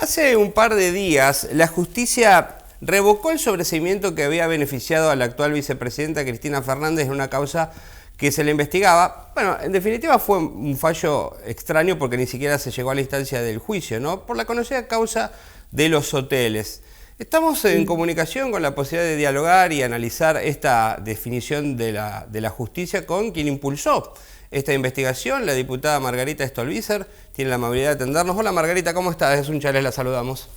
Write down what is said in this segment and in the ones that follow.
Hace un par de días, la justicia revocó el sobreseimiento que había beneficiado a la actual vicepresidenta Cristina Fernández en una causa que se le investigaba. Bueno, en definitiva fue un fallo extraño porque ni siquiera se llegó a la instancia del juicio, ¿no? Por la conocida causa de los hoteles. Estamos en comunicación con la posibilidad de dialogar y analizar esta definición de la justicia con quien impulsó esta investigación, la diputada Margarita Stolbizer. Tiene la amabilidad de atendernos. Hola Margarita, ¿cómo estás? Es un chalet, la saludamos.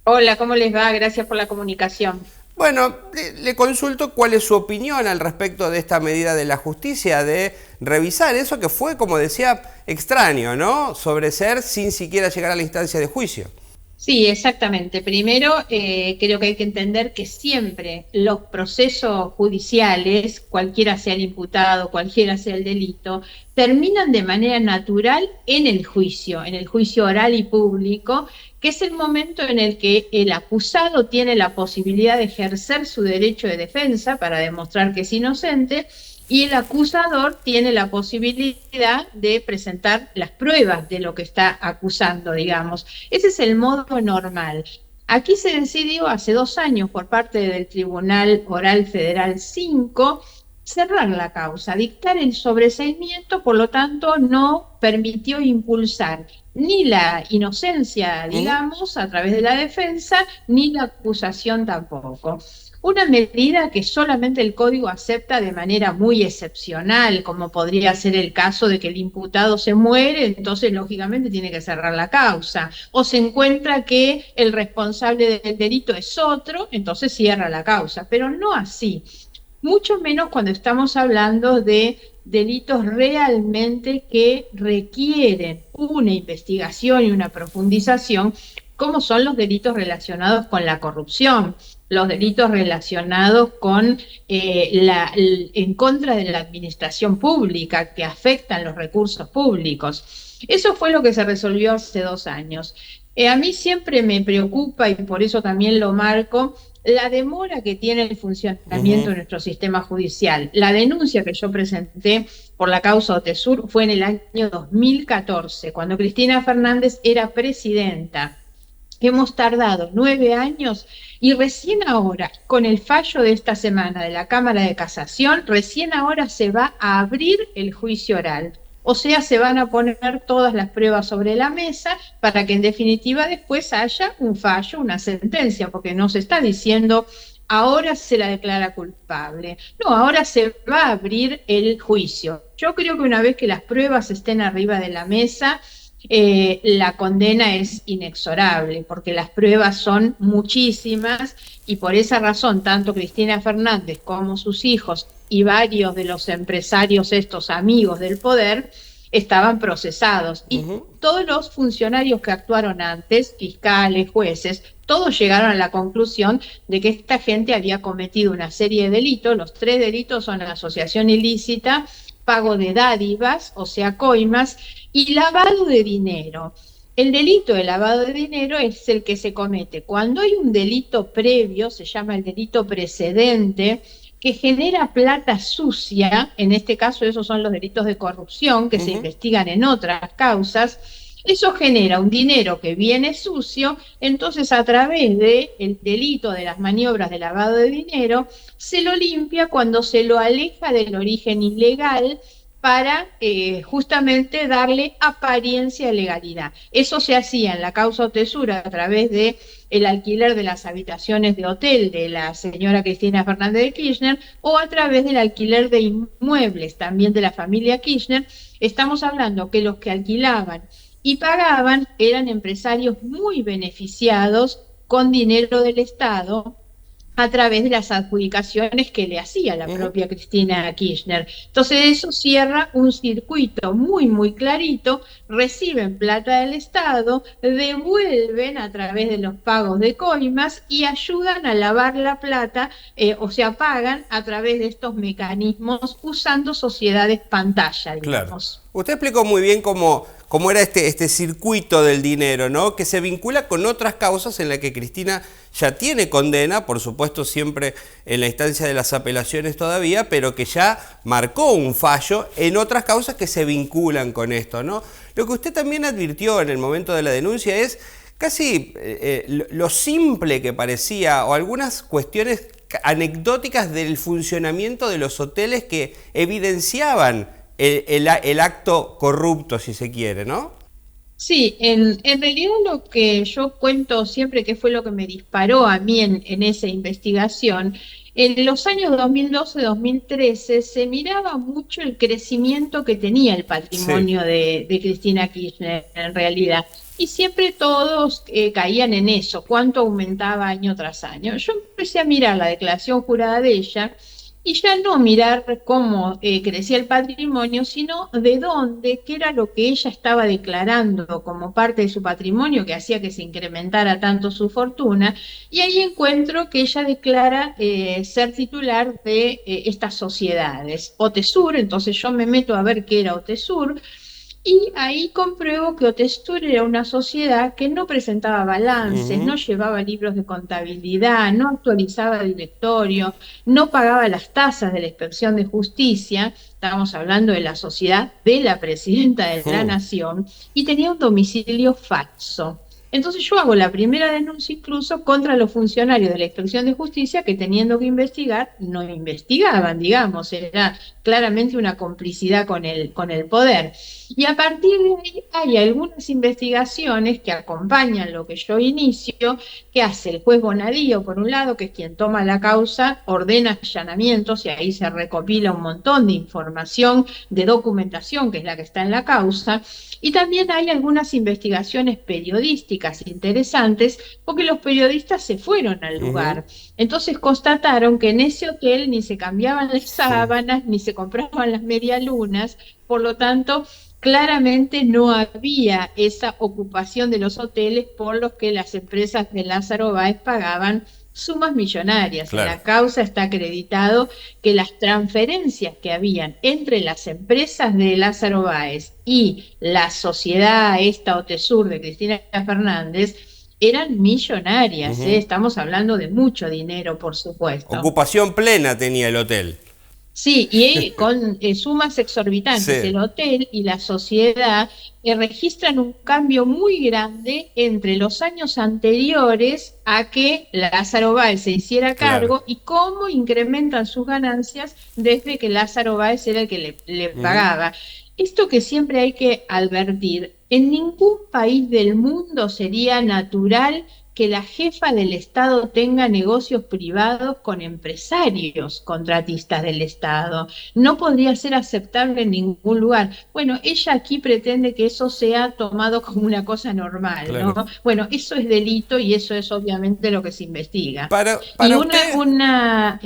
Hola, ¿cómo les va? Gracias por la comunicación. Bueno, le consulto cuál es su opinión al respecto de esta medida de la justicia, de revisar eso que fue, como decía, extraño, ¿no? Sobreseer sin siquiera llegar a la instancia de juicio. Sí, exactamente. Primero, creo que hay que entender que siempre los procesos judiciales, cualquiera sea el imputado, cualquiera sea el delito, terminan de manera natural en el juicio oral y público, que es el momento en el que el acusado tiene la posibilidad de ejercer su derecho de defensa para demostrar que es inocente, y el acusador tiene la posibilidad de presentar las pruebas de lo que está acusando, digamos. Ese es el modo normal. Aquí se decidió hace 2 años por parte del Tribunal Oral Federal 5 cerrar la causa, dictar el sobreseimiento, por lo tanto no permitió impulsar ni la inocencia, digamos, a través de la defensa, ni la acusación tampoco. Una medida que solamente el Código acepta de manera muy excepcional, como podría ser el caso de que el imputado se muere, entonces lógicamente tiene que cerrar la causa, o se encuentra que el responsable del delito es otro, entonces cierra la causa, pero no así. Mucho menos cuando estamos hablando de delitos realmente que requieren una investigación y una profundización, como son los delitos relacionados con la corrupción, los delitos relacionados con en contra de la administración pública, que afectan los recursos públicos. Eso fue lo que se resolvió hace 2 años. A mí siempre me preocupa, y por eso también lo marco, la demora que tiene el funcionamiento de nuestro sistema judicial. La denuncia que yo presenté por la causa OTESUR fue en el año 2014, cuando Cristina Fernández era presidenta. Hemos tardado 9 años y recién ahora, con el fallo de esta semana de la Cámara de Casación, recién ahora se va a abrir el juicio oral. O sea, se van a poner todas las pruebas sobre la mesa para que en definitiva después haya un fallo, una sentencia, porque no se está diciendo ahora se la declara culpable. No, ahora se va a abrir el juicio. Yo creo que una vez que las pruebas estén arriba de la mesa, la condena es inexorable, porque las pruebas son muchísimas y por esa razón tanto Cristina Fernández como sus hijos y varios de los empresarios, estos amigos del poder, estaban procesados. Y todos los funcionarios que actuaron antes, fiscales, jueces, todos llegaron a la conclusión de que esta gente había cometido una serie de delitos. Los 3 delitos son asociación ilícita, pago de dádivas, o sea, coimas, y lavado de dinero. El delito de lavado de dinero es el que se comete cuando hay un delito previo, se llama el delito precedente, que genera plata sucia. En este caso esos son los delitos de corrupción que se investigan en otras causas. Eso genera un dinero que viene sucio, entonces a través del delito de las maniobras de lavado de dinero se lo limpia cuando se lo aleja del origen ilegal para justamente darle apariencia de legalidad. Eso se hacía en la causa OTESUR a través de el alquiler de las habitaciones de hotel de la señora Cristina Fernández de Kirchner, o a través del alquiler de inmuebles también de la familia Kirchner. Estamos hablando que los que alquilaban y pagaban eran empresarios muy beneficiados con dinero del Estado a través de las adjudicaciones que le hacía la propia Cristina Kirchner. Entonces eso cierra un circuito muy, muy clarito, reciben plata del Estado, devuelven a través de los pagos de coimas y ayudan a lavar la plata, o sea, pagan a través de estos mecanismos usando sociedades pantalla, digamos. Claro. Usted explicó muy bien cómo era este circuito del dinero, ¿no? Que se vincula con otras causas en las que Cristina ya tiene condena, por supuesto siempre en la instancia de las apelaciones todavía, pero que ya marcó un fallo en otras causas que se vinculan con esto, ¿no? Lo que usted también advirtió en el momento de la denuncia es casi lo simple que parecía, o algunas cuestiones anecdóticas del funcionamiento de los hoteles que evidenciaban el acto corrupto, si se quiere, ¿no? Sí, en realidad lo que yo cuento siempre que fue lo que me disparó a mí en esa investigación, en los años 2012-2013 se miraba mucho el crecimiento que tenía el Sí. patrimonio de Cristina Kirchner en realidad. Y siempre todos caían en eso, cuánto aumentaba año tras año. Yo empecé a mirar la declaración jurada de ella y ya no mirar cómo crecía el patrimonio, sino de dónde, qué era lo que ella estaba declarando como parte de su patrimonio que hacía que se incrementara tanto su fortuna. Y ahí encuentro que ella declara ser titular de estas sociedades. Otesur, entonces yo me meto a ver qué era Otesur. Y ahí compruebo que Otesur era una sociedad que no presentaba balances, no Ujú. llevaba libros de contabilidad, no actualizaba directorio, no pagaba las tasas de la inspección de justicia, estábamos hablando de la sociedad de la presidenta de la Ujú. nación, y tenía un domicilio falso. Entonces yo hago la primera denuncia incluso contra los funcionarios de la inspección de justicia que teniendo que investigar, no investigaban, digamos, era claramente una complicidad con el poder. Y a partir de ahí hay algunas investigaciones que acompañan lo que yo inicio, que hace el juez Bonadío, por un lado, que es quien toma la causa, ordena allanamientos y ahí se recopila un montón de información, de documentación, que es la que está en la causa. Y también hay algunas investigaciones periodísticas interesantes, porque los periodistas se fueron al Ujú. lugar. Entonces constataron que en ese hotel ni se cambiaban las Sí. sábanas, ni se compraban las medialunas, por lo tanto, claramente no había esa ocupación de los hoteles por los que las empresas de Lázaro Báez pagaban sumas millonarias. En Claro. la causa está acreditado que las transferencias que habían entre las empresas de Lázaro Báez y la sociedad esta Otesur de Cristina Fernández eran millonarias, ¿eh? Ujú. Estamos hablando de mucho dinero, por supuesto. Ocupación plena tenía el hotel. Sí, y con sumas exorbitantes, Sí. el hotel y la sociedad registran un cambio muy grande entre los años anteriores a que Lázaro Báez se hiciera Claro. cargo y cómo incrementan sus ganancias desde que Lázaro Báez era el que le Ujú. pagaba. Esto que siempre hay que advertir, en ningún país del mundo sería natural que la jefa del Estado tenga negocios privados con empresarios contratistas del Estado. No podría ser aceptable en ningún lugar. Bueno, ella aquí pretende que eso sea tomado como una cosa normal, ¿no? Claro. Bueno, eso es delito y eso es obviamente lo que se investiga. Y Para usted, una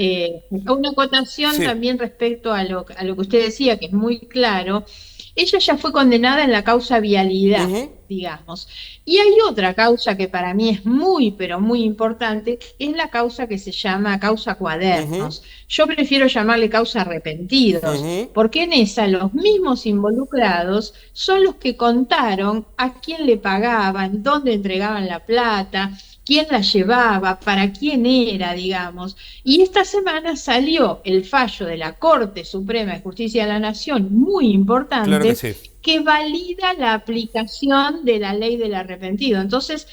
acotación sí. también respecto a lo que usted decía, que es muy claro, ella ya fue condenada en la causa vialidad, Ujú. digamos. Y hay otra causa que para mí es muy, pero muy importante, que es la causa que se llama causa Ujú. cuadernos. Yo prefiero llamarle causa arrepentidos, Ujú. porque en esa los mismos involucrados son los que contaron a quién le pagaban, dónde entregaban la plata, quién la llevaba, para quién era, digamos. Y esta semana salió el fallo de la Corte Suprema de Justicia de la Nación, muy Claro que importante, sí. que valida la aplicación de la ley del arrepentido. Entonces,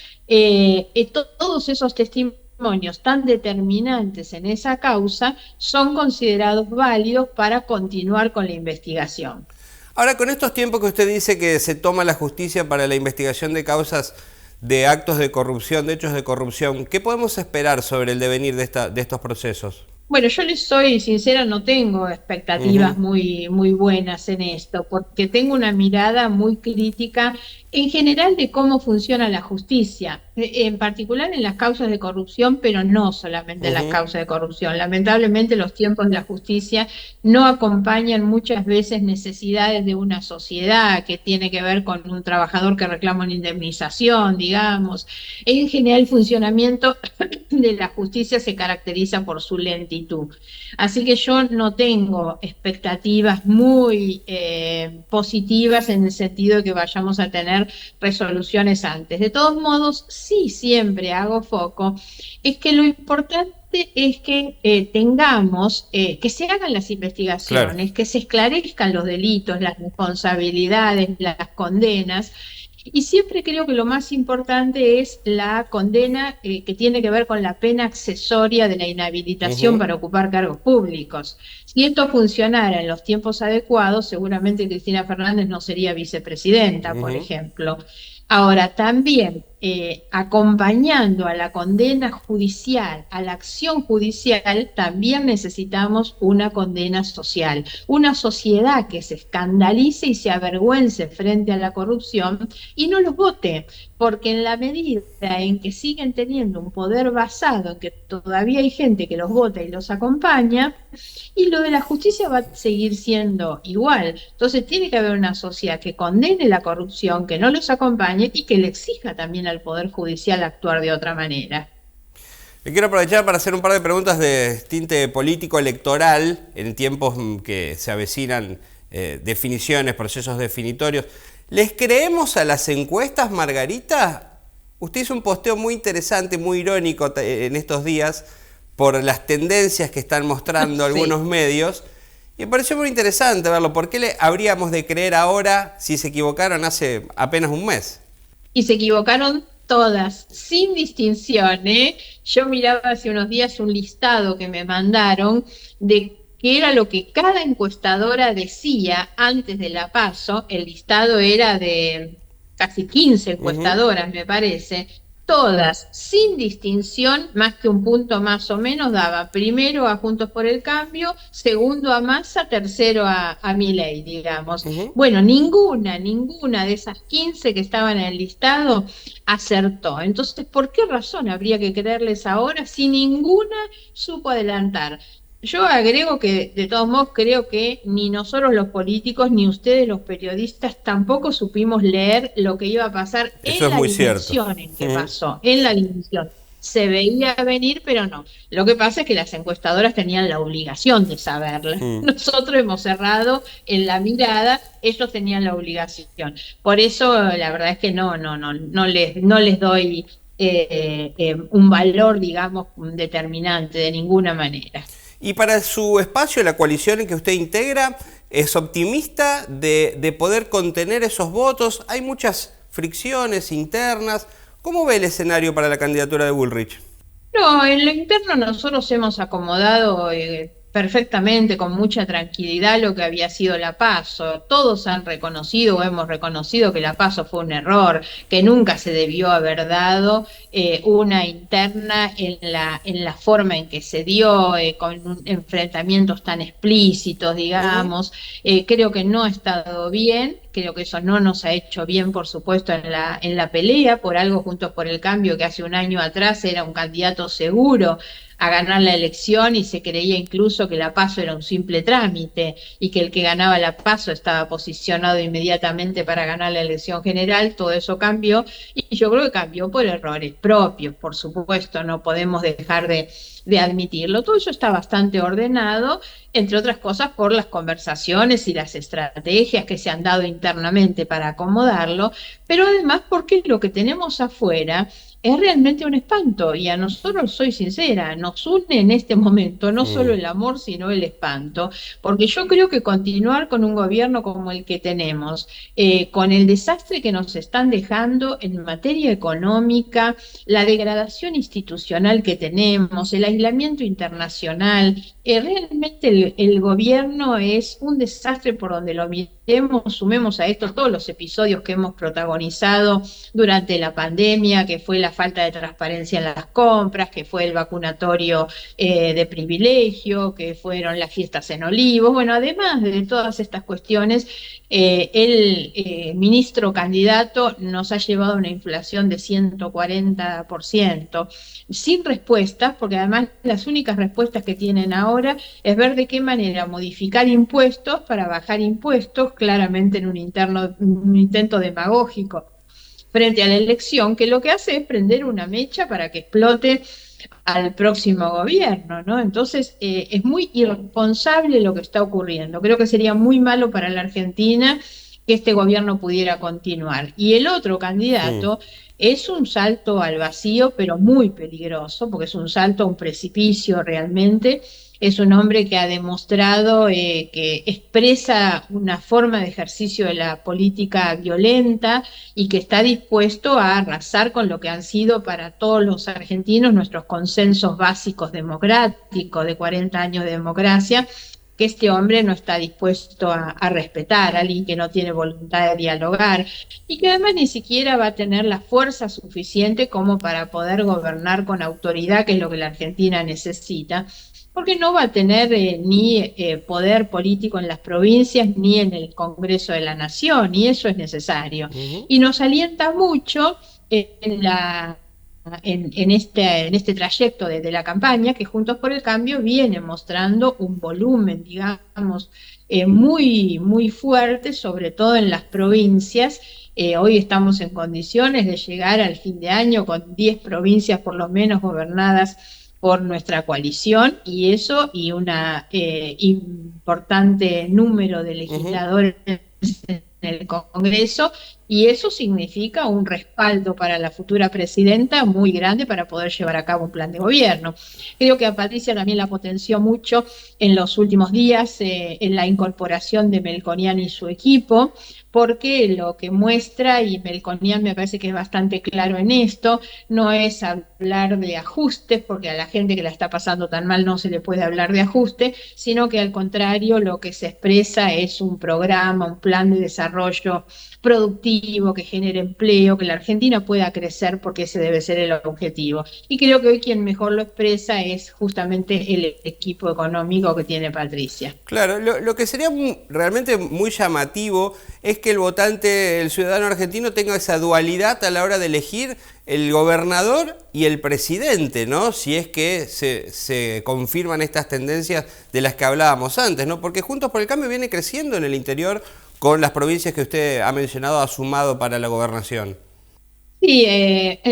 todos esos testimonios tan determinantes en esa causa son considerados válidos para continuar con la investigación. Ahora, con estos tiempos que usted dice que se toma la justicia para la investigación de causas de actos de corrupción, de hechos de corrupción, ¿qué podemos esperar sobre el devenir de estos procesos? Bueno, yo les soy sincera, no tengo Ujú. expectativas muy buenas en esto, porque tengo una mirada muy crítica en general de cómo funciona la justicia, en particular en las causas de corrupción, pero no solamente en las Ujú. causas de corrupción. Lamentablemente los tiempos de la justicia no acompañan muchas veces necesidades de una sociedad que tiene que ver con un trabajador que reclama una indemnización, digamos. En general el funcionamiento de la justicia se caracteriza por su lentitud. Así que yo no tengo expectativas muy positivas en el sentido de que vayamos a tener resoluciones antes. De todos modos, sí siempre hago foco, es que lo importante es que tengamos, que se hagan las Claro. investigaciones, que se esclarezcan los delitos, las responsabilidades, las condenas, Y siempre creo que lo más importante es la condena que tiene que ver con la pena accesoria de la inhabilitación Ujú, para ocupar cargos públicos. Si esto funcionara en los tiempos adecuados, seguramente Cristina Fernández no sería vicepresidenta, por ujú. ejemplo. Ahora, también acompañando a la condena judicial, a la acción judicial, también necesitamos una condena social, una sociedad que se escandalice y se avergüence frente a la corrupción y no los vote, porque en la medida en que siguen teniendo un poder basado en que todavía hay gente que los vota y los acompaña, y lo de la justicia va a seguir siendo igual. Entonces tiene que haber una sociedad que condene la corrupción, que no los acompañe y que le exija también al Poder Judicial actuar de otra manera. Le quiero aprovechar para hacer un par de preguntas de tinte político electoral en tiempos que se avecinan definiciones, procesos definitorios. ¿Les creemos a las encuestas, Margarita? Usted hizo un posteo muy interesante, muy irónico en estos días por las tendencias que están mostrando Sí. algunos medios. Y me pareció muy interesante verlo. ¿Por qué le habríamos de creer ahora si se equivocaron hace apenas un mes? Y se equivocaron todas, sin distinción, ¿eh? Yo miraba hace unos días un listado que me mandaron de qué era lo que cada encuestadora decía antes de la PASO. El listado era de casi 15 Ujú. encuestadoras, me parece. Todas, sin distinción, más que un punto más o menos, daba primero a Juntos por el Cambio, segundo a Massa, tercero a Milei, digamos. Ujú. Bueno, ninguna de esas 15 que estaban en el listado acertó. Entonces, ¿por qué razón habría que creerles ahora si ninguna supo adelantar? Yo agrego que, de todos modos, creo que ni nosotros los políticos, ni ustedes los periodistas, tampoco supimos leer lo que iba a pasar Eso en es la muy cierto. dimensión en que Ujú. pasó, en la dimensión. Se veía venir, pero no. Lo que pasa es que las encuestadoras tenían la obligación de saberlo. Mm. Nosotros hemos cerrado en la mirada, ellos tenían la obligación. Por eso, la verdad es que no les doy un valor, digamos, determinante de ninguna manera. Y para su espacio, la coalición en que usted integra, ¿es optimista de poder contener esos votos? Hay muchas fricciones internas. ¿Cómo ve el escenario para la candidatura de Bullrich? No, en lo interno nosotros hemos acomodado perfectamente, con mucha tranquilidad, lo que había sido la PASO. Todos han reconocido o hemos reconocido que la PASO fue un error, que nunca se debió haber dado una interna en la forma en que se dio, con enfrentamientos tan explícitos, Ujú. digamos. Creo que no ha estado bien. Creo que eso no nos ha hecho bien, por supuesto, en la pelea, por algo Juntos por el Cambio, que hace un año atrás era un candidato seguro a ganar la elección y se creía incluso que la PASO era un simple trámite y que el que ganaba la PASO estaba posicionado inmediatamente para ganar la elección general. Todo eso cambió y yo creo que cambió por errores propios, por supuesto, no podemos dejar de admitirlo. Todo eso está bastante ordenado, entre otras cosas por las conversaciones y las estrategias que se han dado internamente para acomodarlo, pero además porque lo que tenemos afuera es realmente un espanto y a nosotros, soy sincera, nos une en este momento no solo Mm. el amor, sino el espanto, porque yo creo que continuar con un gobierno como el que tenemos, con el desastre que nos están dejando en materia económica, la degradación institucional que tenemos, el aislamiento internacional, realmente el gobierno es un desastre por donde lo miremos. Sumemos a esto todos los episodios que hemos protagonizado durante la pandemia, que fue la falta de transparencia en las compras, que fue el vacunatorio de privilegio, que fueron las fiestas en Olivos. Bueno, además de todas estas cuestiones, el ministro candidato nos ha llevado a una inflación de 140%, sin respuestas, porque además las únicas respuestas que tienen ahora es ver de qué manera modificar impuestos para bajar impuestos, claramente en un intento demagógico frente a la elección, que lo que hace es prender una mecha para que explote al próximo gobierno, ¿no? Entonces, es muy irresponsable lo que está ocurriendo. Creo que sería muy malo para la Argentina que este gobierno pudiera continuar. Y el otro Mm. candidato es un salto al vacío, pero muy peligroso, porque es un salto a un precipicio realmente. es un hombre que ha demostrado que expresa una forma de ejercicio de la política violenta y que está dispuesto a arrasar con lo que han sido para todos los argentinos nuestros consensos básicos democráticos de 40 años de democracia, que este hombre no está dispuesto a respetar, a alguien que no tiene voluntad de dialogar y que además ni siquiera va a tener la fuerza suficiente como para poder gobernar con autoridad, que es lo que la Argentina necesita, porque no va a tener ni poder político en las provincias ni en el Congreso de la Nación, y eso es necesario. Y nos alienta mucho en este trayecto de la campaña, que Juntos por el Cambio viene mostrando un volumen, digamos, muy fuerte, sobre todo en las provincias. Hoy estamos en condiciones de llegar al fin de año con 10 provincias por lo menos gobernadas por nuestra coalición, y eso y un importante número de legisladores en el Congreso, y eso significa un respaldo para la futura presidenta muy grande para poder llevar a cabo un plan de gobierno. Creo que a Patricia también la potenció mucho en los últimos días en la incorporación de Melconian y su equipo, porque lo que muestra, y Melconian me parece que es bastante claro en esto, no es hablar de ajustes, porque a la gente que la está pasando tan mal no se le puede hablar de ajuste, sino que al contrario lo que se expresa es un programa, un plan de desarrollo productivo que genere empleo, que la Argentina pueda crecer, porque ese debe ser el objetivo. Y creo que hoy quien mejor lo expresa es justamente el equipo económico que tiene Patricia. Claro, lo que sería realmente muy llamativo es que el votante, el ciudadano argentino, tenga esa dualidad a la hora de elegir el gobernador y el presidente, ¿no? Si es que se confirman estas tendencias de las que hablábamos antes, ¿no? Porque Juntos por el Cambio viene creciendo en el interior con las provincias que usted ha mencionado, ha sumado para la gobernación. Sí,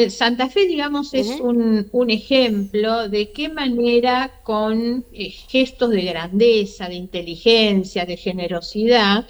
Santa Fe, digamos, es un ejemplo de qué manera con gestos de grandeza, de inteligencia, de generosidad.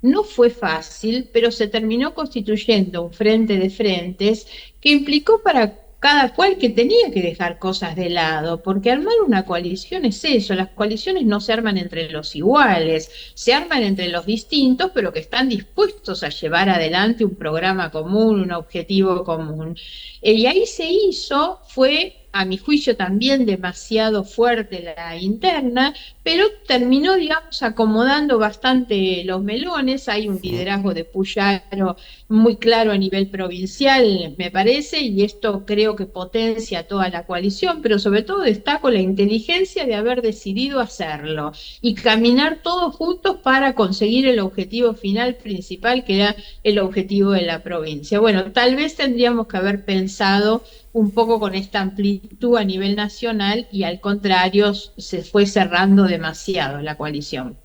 No fue fácil, pero se terminó constituyendo un frente de frentes que implicó para cada cual que tenía que dejar cosas de lado, porque armar una coalición es eso, las coaliciones no se arman entre los iguales, se arman entre los distintos, pero que están dispuestos a llevar adelante un programa común, un objetivo común. Y ahí se hizo, fue a mi juicio también demasiado fuerte la interna, pero terminó, digamos, acomodando bastante los melones. Hay un liderazgo de Puyaro muy claro a nivel provincial, me parece, y esto creo que potencia toda la coalición, pero sobre todo destaco la inteligencia de haber decidido hacerlo y caminar todos juntos para conseguir el objetivo final principal, que era el objetivo de la provincia. Bueno, tal vez tendríamos que haber pensado un poco con esta amplitud a nivel nacional, y al contrario se fue cerrando demasiado la coalición.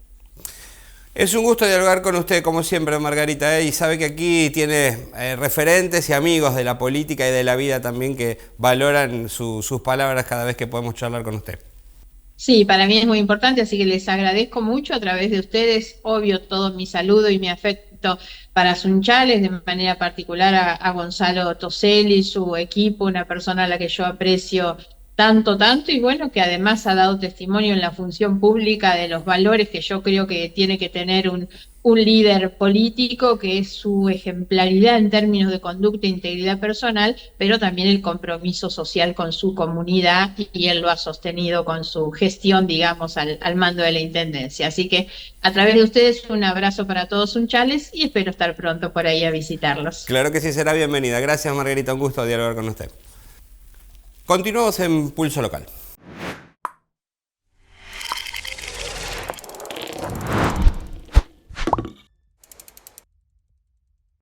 Es un gusto dialogar con usted, como siempre, Margarita, y sabe que aquí tiene referentes y amigos de la política y de la vida también que valoran sus palabras cada vez que podemos charlar con usted. Sí, para mí es muy importante, así que les agradezco mucho a través de ustedes, obvio, todo mi saludo y mi afecto para Sunchales, de manera particular a Gonzalo Toselli, su equipo, una persona a la que yo aprecio tanto, y bueno, que además ha dado testimonio en la función pública de los valores que yo creo que tiene que tener un líder político, que es su ejemplaridad en términos de conducta e integridad personal, pero también el compromiso social con su comunidad, y él lo ha sostenido con su gestión, digamos, al mando de la Intendencia. Así que a través de ustedes un abrazo para todos Sunchales y espero estar pronto por ahí a visitarlos. Claro que sí, será bienvenida. Gracias, Margarita, un gusto dialogar con usted. Continuamos en Pulso Local.